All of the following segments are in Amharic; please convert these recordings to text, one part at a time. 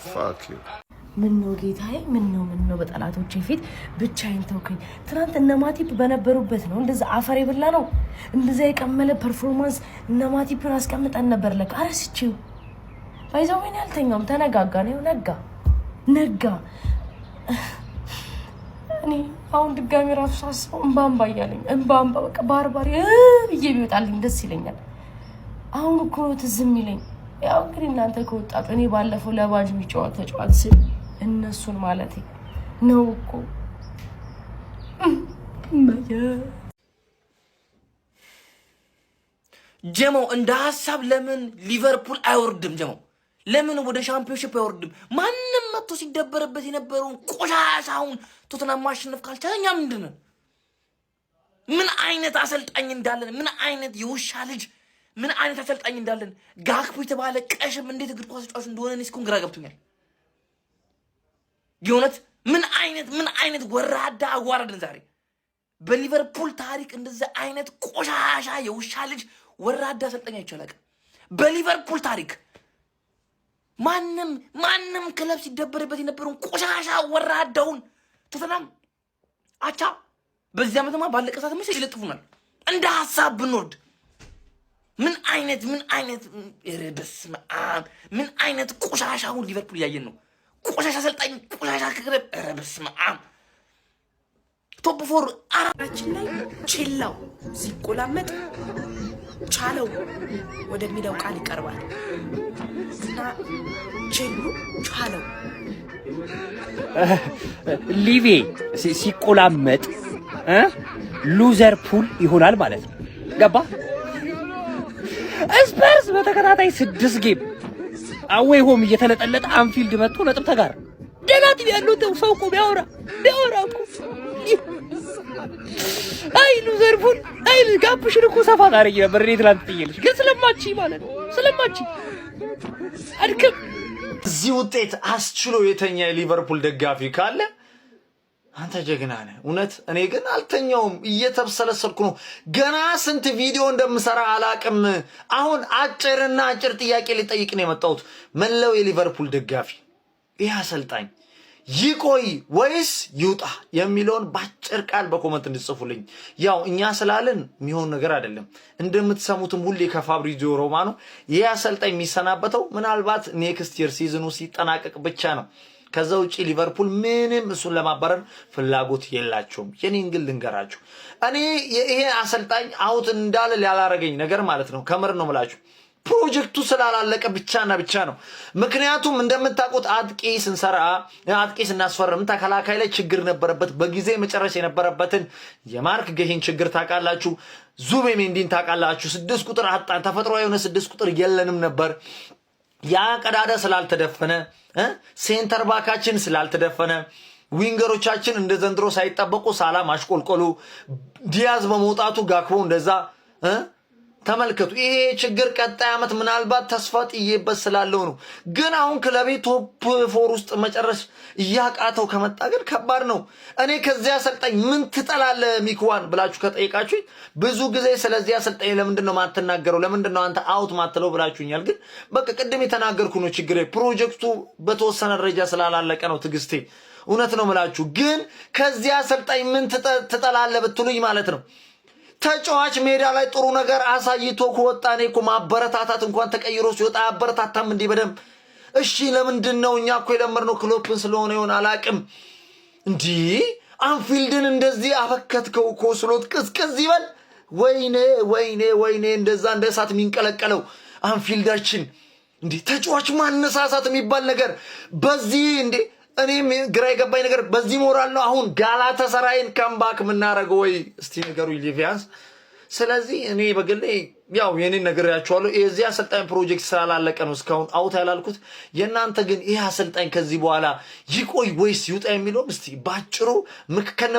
fuck you ምን ነው ጌታዬ ምን ነው በጠላቶቼ ፊት ብቻዬን ተውከኝ ትናንት እነ ማቲፕ በነበሩበት ነው እንደዛ አፈር ይብላ ነው እንደዛ የቀመለ ፐርፎርማንስ እነ ማቲፕን አስቀምጠን ነበር ለካ አረስቺው ባይዛው ምን ያልተኛም ተነጋጋ ነው ነጋ እኔ አሁን ድጋሚ ራሱ ሳስበው እንባንባ እያለኝ እንባንባ በቃ ባርባር ይቢወጣልኝ ደስ ይለኛል አሁን እኮ ነው ትዝም ይለኝ ያው እንግዲህ እናንተ ከወጣጡ እኔ ባለፈው ለባጅ የሚጫወት ተጫዋት ስል እነሱን ማለት ነው እኮ ጀሞ እንደ ሐሳብ ለምን ሊቨርፑል አይወርድም ጀሞ ለምን ወደ ሻምፒዮንሺፕ አይወርድም ማንንም መጥቶ ሲደበረበት የነበረውን ቆሻሻውን ቶተንሃም ማሸነፍ ካልቻለኛ ምንድነው ምን አይነት አሰልጣኝ እንዳለን ምን አይነት የውሻ ልጅ ምን አይነት አሰልጣኝ እንዳለን ጋክፖ የተባለ ቀሽም እንዴት እግር ኳስ ተጫዋች እንደሆነ እኔ እስኩን ግራ ገብቶኛል የሆነት ምን አይነት ወራዳ አዋረድን ዛሬ በሊቨርፑል ታሪክ እንደዛ አይነት ቆሻሻ የውሻ ልጅ ወራዳ አሰልጣኝ አይቻላል በሊቨርፑል ታሪክ ማንንም ክለብ ሲደበርበት የነበረውን ቆሻሻ ወራዳውን ቶተንሃም አቻ በዚያ ዓመትማ ባለቀ ሰዓት መቼ ይለጥፉናል እንደ ሐሳብ ብንወርድ ምን አይነት በስመ አብ ምን አይነት ቆሻሻውን ሊቨርፑል ያየን ነው ቆሻሻ አሰልጣኝ ቆሻሻ ክለብ በስመ አብ ቶፕ ፎር አራችን ላይ ቼላው ሲቆላመጥ ቻለው ወደሚለው ቃል ይቀርባል እና ቼሉ ቻለው ሊቬ ሲቆላመጥ ሉዘርፑል ይሆናል ማለት ነው ገባ ስፐርስ በተከታታይ 6 ጌም አዌይ ሆም እየተለጠለጠ አንፊልድ መጥቶ ነጥብ ተጋር ደናት ያለው ሰው እኮ ቢያወራ እኮ አይ ሉዘርፑል አይ ጋፕሽን እኮ ሰፋ ታረጊ ነበር እኔ ትላንት ጥየልሽ ግን ስለማቺ ማለት ነው ስለማቺ አድክም እዚህ ውጤት አስችሎ የተኛ የሊቨርፑል ደጋፊ ካለ አንተ ጀግና ነህ እውነት እኔ ግን አልተኛውም እየተብሰለሰልኩ ነው ገና ስንት ቪዲዮ እንደምሰራ አላቅም አሁን አጭር ጥያቄ ልጠይቅ ነው የመጣሁት መለው የሊቨርፑል ደጋፊ ይህ አሰልጣኝ ይቆይ ወይስ ይውጣ የሚለውን ባጭር ቃል በኮሜንት እንድጽፉልኝ ያው እኛ ስላልን የሚሆን ነገር አይደለም እንደምትሰሙትም ሁሌ ከፋብሪዚዮ ሮማኖ ይህ አሰልጣኝ የሚሰናበተው ምናልባት ኔክስት ይር ሲዝኑ ሲጠናቀቅ ብቻ ነው ከዛ ውጪ ሊቨርፑል ምንም እሱን ለማባረር ፍላጎት የላቸውም የኔን ግን ልንገራችሁ እኔ ይሄ አሰልጣኝ አውት እንዳለ ያላረገኝ ነገር ማለት ነው ከምር ነው ምላችሁ ፕሮጀክቱ ስላላለቀ ብቻ ነው ምክንያቱም እንደምታውቁት አጥቂ ስናስፈርም ተከላካይ ላይ ችግር ነበረበት በጊዜ መጨረስ የነበረበትን የማርክ ጌሂን ችግር ታውቃላችሁ ዙቤሜንዲን ታውቃላችሁ 6 ቁጥር አጣን ተፈጥሯዊ የሆነ 6 ቁጥር የለንም ነበር ያ ቀዳዳ ስላልተደፈነ ሴንተር ባካችን ስላልተደፈነ ዊንገሮቻችን እንደ ዘንድሮ ሳይጠበቁ ሳላ ማሽቆልቆሉ ዲያዝ በመውጣቱ ጋክቦ እንደዛ ተመልከቱ ይሄ ችግር ቀጣይ አመት ምናልባት ተስፋ ጥዬበት ስላለው ነው ግን አሁን ክለቤ ቶፕ 4 ውስጥ መጨረስ ያቃተው ከመጣ ግን ከባድ ነው እኔ ከዚያ አሰልጣኝ ምን ትጠላለ ሚክዋን ብላችሁ ከጠይቃችሁኝ ብዙ ጊዜ ስለዚህ አሰልጣኝ ለምንድነው ማትናገረው ለምንድነው አንተ አውት ማትለው ብላችሁኛል ግን በቃ ቅድም የተናገርኩ ነው ችግሬ ፕሮጀክቱ በተወሰነ ደረጃ ስላላለቀ ነው ትግስቴ እውነት ነው ማለት ግን ከዚያ አሰልጣኝ ምን ትጠላለ ብትሉኝ ማለት ነው ተጫዋች ሜዳ ላይ ጥሩ ነገር አሳይቶ ከወጣኔ እኮ ማበረታታት እንኳን ተቀይሮ ሲወጣ አበረታታም እንዴ በደም እሺ ለምንድነው እኛ እኮ የለመርነው ክሎፕን ስለሆነ ይሆን አላቅም እንዴ አንፊልድን እንደዚህ አበከትከው እኮ ስሎት ቅዝቅዝ ይበል ወይኔ እንደዛ እንደ እሳት የሚንቀለቀለው አንፊልዳችን እንዴ ተጫዋች ማነሳሳት የሚባል ነገር በዚህ እንዴ እኔም ግራ የገባኝ ነገር በዚህ ሞራል ነው አሁን ጋላታሳራይን ካምባክ ምናረገው ወይ እስቲ ነገሩ ሊቪያንስ ስለዚህ እኔ በግሌ ያው የኔን ነገር ያቻለው እዚህ አሰልጣኝ ፕሮጀክት ስላላለቀ ነው እስካሁን አውት ያላልኩት የናንተ ግን ይሄ አሰልጣኝ ከዚህ በኋላ ይቆይ ወይስ ይውጣ የሚለው እስቲ ባጭሩ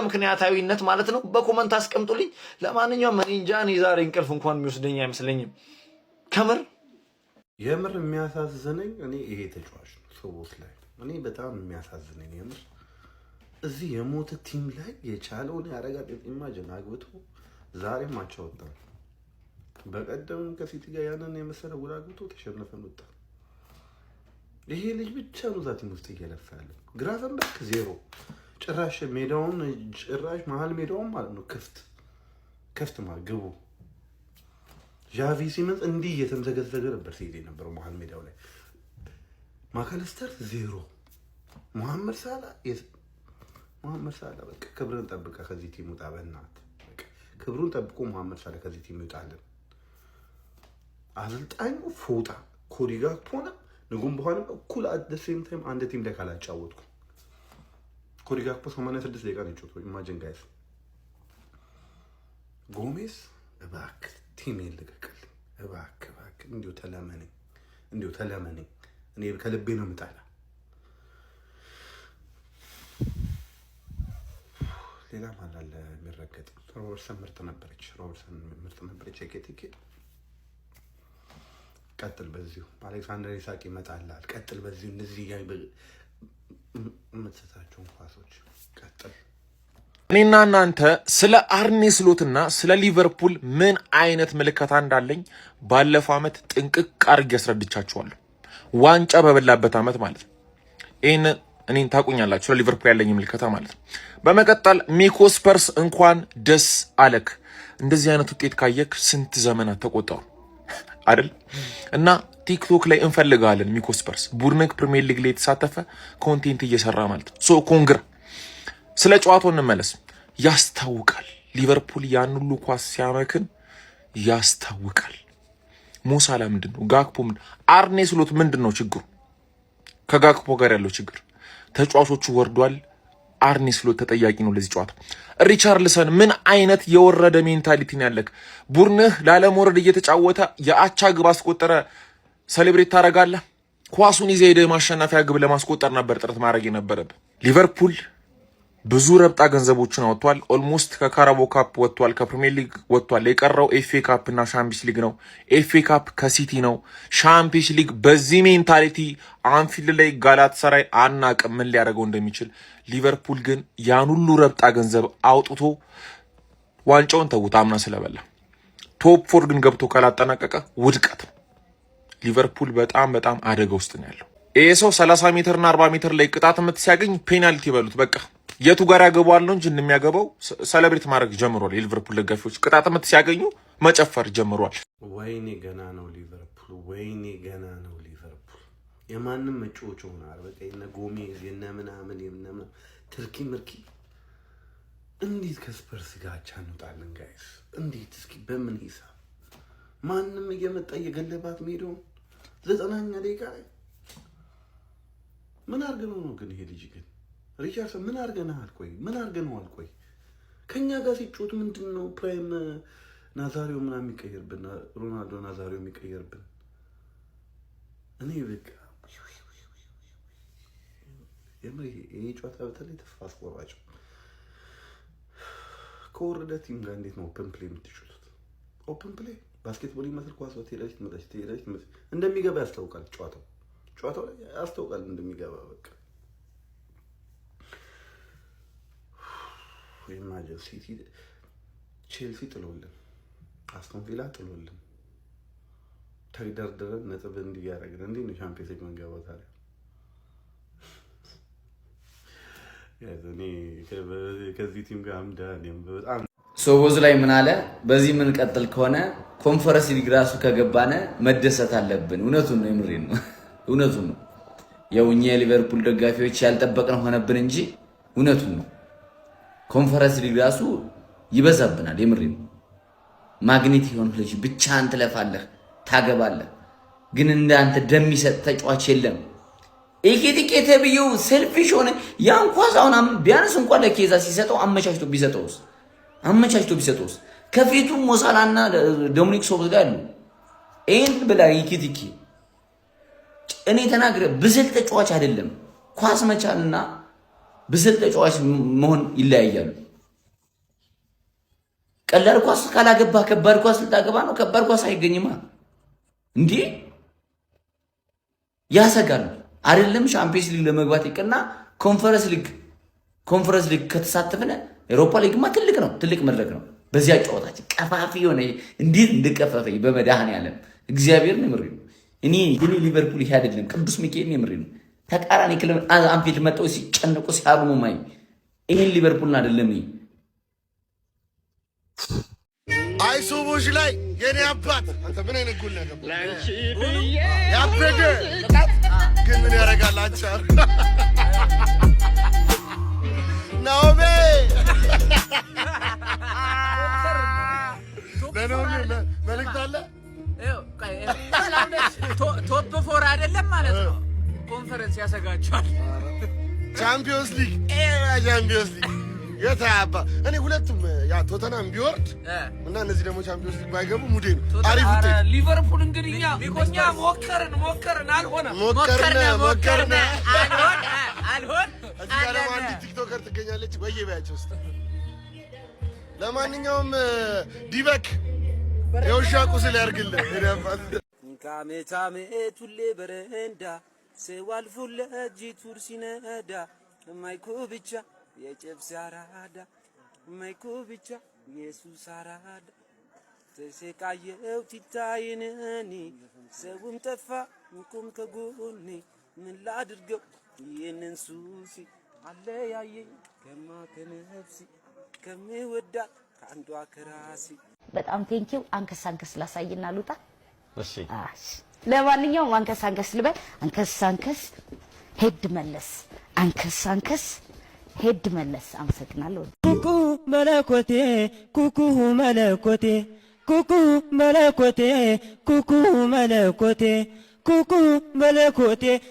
ምክንያታዊነት ማለት ነው በኮሜንት አስቀምጡልኝ ለማንኛውም እኔ እንጃ እኔ ዛሬ እንቅልፍ እንኳን የሚወስደኝ አይመስለኝም ከምር የምር የሚያሳዝነኝ እኔ ይሄ ተጫዋች ነው ሶቦስ ላይ እኔ በጣም የሚያሳዝነኝ የምር እዚህ የሞተ ቲም ላይ የቻለውን ያረጋል ኢማጂን አግብቶ ዛሬም አቻወጣ በቀደም ከሲቲ ጋር ያንን የመሰለ ውል አግብቶ ተሸነፈን ወጣ ይሄ ልጅ ብቻ ነው ዛቲም ውስጥ እየለፋ ያለው። ግራቨንበርክ ዜሮ ጭራሽ ሜዳውን ጭራሽ መሀል ሜዳውን ማለት ነው ክፍት ማለት ግቡ። ዣቪ ሲመንስ እንዲህ እየተምዘገዘገ ነበር ሲሄድ የነበረው መሀል ሜዳው ላይ። ማካለስተር ዜሮ። መሐመድ ሳላ በቃ ክብርን ጠብቀ ከዚህ ቲም ውጣ በእናትህ። በቃ ክብሩን ጠብቆ መሐመድ ሳላ ከዚህ ቲም ይውጣልን። አሰልጣኙ ፎጣ ኮዲ ጋክፖና ንጉም በኋላም እኩል አት ዘ ሴም ታይም አንድ ቲም ላይ ካላጫወትኩ ኮዲ ጋክፖ 86 ደቂቃ ነው የጫወተው። ኢማጂን ጋይስ። ጎሜስ እባክህ ቲም ይልቀቅልኝ እባክህ እንዲሁ ተለመነኝ። እኔ ከልቤ ነው የምጣላ። ሌላ ማን አለ የሚረገጥ? ሮበርትሰን ምርጥ ነበረች። ኤኬቲኬ ቀጥል በዚሁ። አሌክሳንደር ኢሳቅ ይመጣላል። ቀጥል በዚሁ። እነዚህ የምትሰጣቸውን ኳሶች ቀጥል። እኔና እናንተ ስለ አርኔ ስሎትና ስለ ሊቨርፑል ምን አይነት ምልከታ እንዳለኝ ባለፈው ዓመት ጥንቅቅ አድርጌ ያስረድቻችኋለሁ። ዋንጫ በበላበት ዓመት ማለት ነው። ይህንን እኔን ታቁኛላችሁ፣ ስለ ሊቨርፑል ያለኝ ምልከታ ማለት ነው። በመቀጠል ሚኮ ስፐርስ እንኳን ደስ አለክ። እንደዚህ አይነት ውጤት ካየክ ስንት ዘመናት ተቆጠሩ አይደል? እና ቲክቶክ ላይ እንፈልጋለን። ሚኮ ስፐርስ ቡድንክ ፕሪሚየር ሊግ ላይ የተሳተፈ ኮንቴንት እየሰራ ማለት ነው። ሶ ኮንግራ። ስለ ጨዋታው እንመለስ። ያስታውቃል፣ ሊቨርፑል ያን ሁሉ ኳስ ሲያመክን ያስታውቃል። ሞሳላ ምንድን ነው? ጋክፖ ምንድን ነው? አርኔ ስሎት ምንድን ነው ችግሩ? ከጋክፖ ጋር ያለው ችግር ተጫዋቾቹ ወርዷል። አርኔ ስሎት ተጠያቂ ነው ለዚህ ጨዋታ። ሪቻርልሰን ምን አይነት የወረደ ሜንታሊቲ ነው ያለክ? ቡድንህ ላለመውረድ እየተጫወተ የአቻ ግብ አስቆጠረ ሴሌብሬት ታደርጋለህ? ኳሱን ይዘህ ሄደህ ማሸነፊያ ግብ ለማስቆጠር ነበር ጥረት ማድረግ የነበረብህ። ሊቨርፑል ብዙ ረብጣ ገንዘቦችን አወጥቷል። ኦልሞስት ከካራቦ ካፕ ወጥቷል፣ ከፕሪሚየር ሊግ ወጥቷል። የቀረው ኤፍኤ ካፕ እና ሻምፒየንስ ሊግ ነው። ኤፍኤ ካፕ ከሲቲ ነው። ሻምፒየንስ ሊግ በዚህ ሜንታሊቲ አንፊልድ ላይ ጋላታሳራይ አናቅም ምን ሊያደርገው እንደሚችል። ሊቨርፑል ግን ያን ሁሉ ረብጣ ገንዘብ አውጥቶ ዋንጫውን ተውት አምና ስለበላ። ቶፕ ፎር ግን ገብቶ ካላጠናቀቀ ውድቀት ነው። ሊቨርፑል በጣም አደጋ ውስጥ ነው ያለው። ይሄ ሰው 30 ሜትር እና 40 ሜትር ላይ ቅጣት ምት ሲያገኝ ፔናልቲ ይበሉት በቃ የቱ ጋር ያገባዋል ነው እንጂ እንደሚያገባው ሴሌብሬት ማድረግ ጀምሯል። የሊቨርፑል ደጋፊዎች ቅጣት ምት ሲያገኙ መጨፈር ጀምሯል። ወይኔ ገና ነው ሊቨርፑል። የማንም መጫወቻ ሆኗል። በቃ የነ ጎሜዝ የነ ምናምን ትርኪ ምርኪ። እንዴት ከስፐርስ ጋር አቻ እንውጣለን ጋይስ? እንዴት? እስኪ በምን ሂሳብ? ማንም እየመጣ እየገለባት ሜዳውን 90ኛ ደቂቃ ላይ ምን አድርገነው ነው ግን? ይሄ ልጅ ግን ሪቻርድሰን ምን አድርገናል? ቆይ ከኛ ጋር ሲጮት ምንድነው ፕራይም ናዛሪዮ ምናምን የሚቀየርብን ሮናልዶ ናዛሪዮ የሚቀየርብን? እኔ በቃ ይሄ ጨዋታ በተለይ ተስፋ አስቆራጭ። ከወረደ ቲም ጋር እንዴት ነው ኦፕን ፕሌይ የምትችሉት? ኦፕን ፕሌይ ባስኬትቦል ይመስል ኳስ ትሄዳለች ትመጣለች እንደሚገባ ያስታውቃል። ጨዋታው ላይ ያስታውቃል እንደሚገባ። በቃ ኢማጂን ሲቲ ቼልሲ ጥሎልን፣ አስቶን ቪላ ጥሎልን፣ ተግደርድረን ነጥብ እንዲያደርግን እንዴት ነው ሻምፒዮንስ ሊግ መንገባው ታዲያ? ከዚህ ቲም ጋር በጣም ሶቦዝ ላይ ምን አለ? በዚህ ምን ቀጥል ከሆነ ኮንፈረንስ ሊግ ራሱ ከገባነ መደሰት አለብን። እውነቱን ነው፣ የምሬን ነው፣ እውነቱን ነው። ያው እኛ የሊቨርፑል ደጋፊዎች ያልጠበቅነው ሆነብን እንጂ እውነቱን ነው። ኮንፈረንስ ሊግ ራሱ ይበዛብናል፣ የምሬን ነው። ማግኔት የሆነ ልጅ ብቻህን ትለፋለህ፣ ታገባለህ፣ ግን እንዳንተ ደም የሚሰጥ ተጫዋች የለም። ኤኬቲኬ ተብዬው ሴልፊሽ ሆነ። ያን ኳስ አሁን ቢያንስ እንኳን ለኬዛ ሲሰጠው አመቻችቶ ቢሰጠውስ ከፊቱ ሞሳላና ዶሚኒክ ሶቦዝ ጋር አሉ። ይሄን ብላ ኤኬቲኬ እኔ ተናግረ ብስል ተጫዋች አይደለም። ኳስ መቻልና ብስል ተጫዋች መሆን ይለያያሉ። ቀላል ኳስ ካላገባ ከባድ ኳስ ልታገባ ነው። ከባድ ኳስ አይገኝማ እንዴ! ያሰጋል አይደለም? ሻምፒየንስ ሊግ ለመግባት ይቀርና ኮንፈረንስ ሊግ ከተሳተፈነ ኤሮፓ ሊግማ ትልቅ ነው፣ ትልቅ መድረክ ነው። በዚያ ጨዋታችን ቀፋፊ ሆነ እንዴት እንደቀፈፈኝ በመድኃኔዓለም እግዚአብሔር ነው ምሪ እኔ ሊቨርፑል ይሄ አይደለም ቅዱስ ሚካኤል የምሬ ነው ተቃራኒ ክለብ አንፊልድ መጣው ሲጨነቁ ሲያርሙ ማይ ይሄን ሊቨርፑልን አይደለም ይሄ አይሱቡሽ ላይ የኔ አባት አንተ ምን አይነት ጉል ነገር ላንቺ ብዬ ያበደ ግን ምን ያረጋል አንቻር ናኦሜ ለናኦሜ መልእክት አለ ቶፕ ፎር አይደለም ማለት ነው ኮንፈረንስ ያሰጋቸዋል ቻምፒዮንስ ሊግ ቻምፒዮንስ ሊግ የታባ እኔ ሁለቱም ያ ቶተናም ቢወርድ እና እነዚህ ደግሞ ቻምፒዮንስ ሊግ ባይገቡ ሙዴ ነው አሪፍ ውጤት ሊቨርፑል እንግዲህ እኛ ሞከርን አልሆነ አልሆን እዚህ ጋር ደግሞ አንዲት ቲክቶከር ትገኛለች በየቤያቸው ውስጥ ለማንኛውም ዲበክ የውሻ ቁስል ያርግልህ ካሜታሜ ቱሌ በረንዳ ሰዋልፉለ ጂቱር ሲነዳ ማይኮ ብቻ የጨብስ አራዳ ማይኮ ብቻ ኢየሱስ አራዳ ተሰቃየው ትታይነኒ ሰውም ጠፋ እንቁም ከጎኔ ምን ላድርገው ይህንን ሱሲ አለያየኝ ከነፍሲ ከሚወዳት ከአንዷ ከራሲ በጣም ቴንኪው አንከስ ላሳይና ልውጣ እሺ ለማንኛውም አንከስ ልበል አንከስ ሄድ መለስ አንከስ ሄድ መለስ አመሰግናለሁ ኩኩ መለኮቴ ኩኩ መለኮቴ